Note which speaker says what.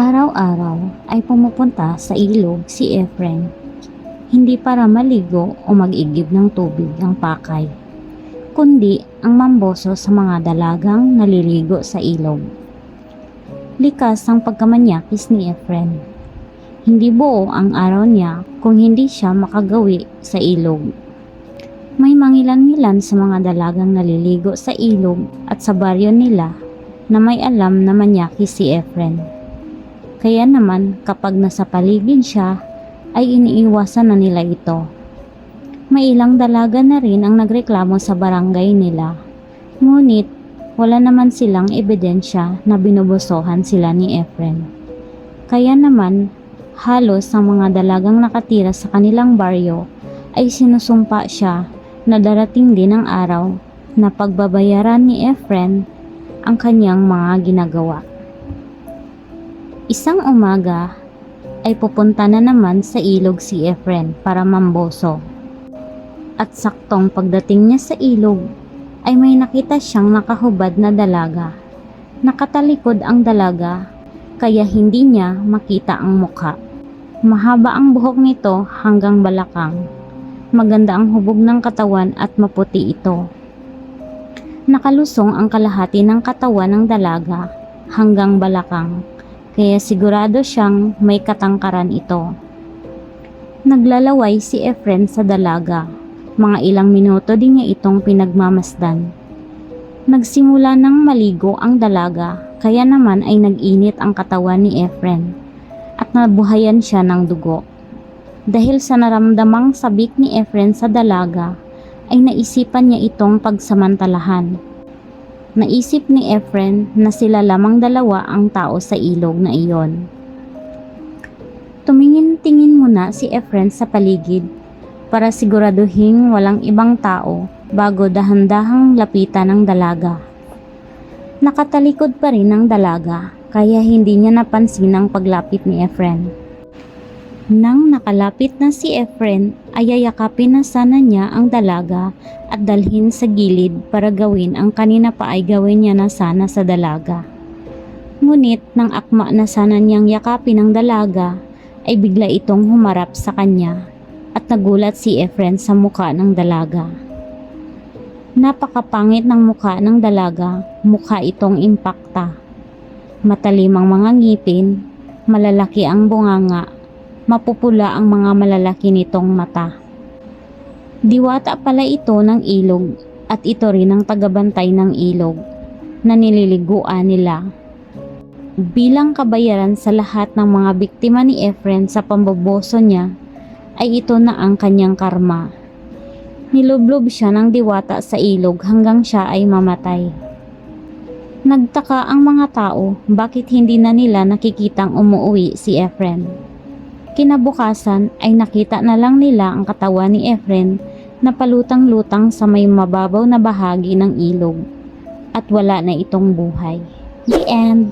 Speaker 1: Araw-araw ay pumupunta sa ilog si Efren, hindi para maligo o mag-igib ng tubig ang pakay, kundi ang mamboso sa mga dalagang naliligo sa ilog. Likas ang pagkamanyakis ni Efren. Hindi buo ang araw niya kung hindi siya makagawi sa ilog. May mangilan-ngilan sa mga dalagang naliligo sa ilog at sa baryo nila na may alam na manyakis si Efren. Kaya naman kapag nasa paligid siya ay iniiwasan na nila ito. May ilang dalaga na rin ang nagreklamo sa barangay nila. Ngunit wala naman silang ebidensya na binubusohan sila ni Efren. Kaya naman halos ang mga dalagang nakatira sa kanilang baryo ay sinusumpa siya na darating din ang araw na pagbabayaran ni Efren ang kanyang mga ginagawa. Isang umaga ay pupunta na naman sa ilog si Efren para mamboso. At saktong pagdating niya sa ilog ay may nakita siyang nakahubad na dalaga. Nakatalikod ang dalaga kaya hindi niya makita ang mukha. Mahaba ang buhok nito hanggang balakang. Maganda ang hubog ng katawan at maputi ito. Nakalusong ang kalahati ng katawan ng dalaga hanggang balakang. Kaya sigurado siyang may katangkaran ito. Naglalaway si Efren sa dalaga. Mga ilang minuto din niya itong pinagmamasdan. Nagsimula ng maligo ang dalaga, kaya naman ay nag-init ang katawan ni Efren at nabuhayan siya ng dugo. Dahil sa naramdamang sabik ni Efren sa dalaga, ay naisipan niya itong pagsamantalahan. Naisip ni Efren na sila lamang dalawa ang tao sa ilog na iyon. Tumingin-tingin muna si Efren sa paligid para siguraduhin walang ibang tao bago dahan-dahang lapitan ng dalaga. Nakatalikod pa rin ang dalaga kaya hindi niya napansin ang paglapit ni Efren. Nang nakalapit na si Efren ay yayakapin na sana niya ang dalaga at dalhin sa gilid para gawin ang kanina pa ay gawin niya na sana sa dalaga. Ngunit nang akma na sana niyang yakapin ang dalaga ay bigla itong humarap sa kanya at nagulat si Efren sa mukha ng dalaga. Napakapangit ng mukha ng dalaga, mukha itong impakta. Matalim ang mga ngipin, malalaki ang bunganga, mapupula ang mga malalaki nitong mata. Diwata pala ito ng ilog at ito rin ang tagabantay ng ilog na nililiguan nila. Bilang kabayaran sa lahat ng mga biktima ni Efren sa pamboboso niya, ay ito na ang kanyang karma. Nilublob siya ng diwata sa ilog hanggang siya ay mamatay. Nagtaka ang mga tao bakit hindi na nila nakikitang umuwi si Efren. Kinabukasan ay nakita na lang nila ang katawan ni Efren na palutang-lutang sa may mababaw na bahagi ng ilog at wala na itong buhay. The end.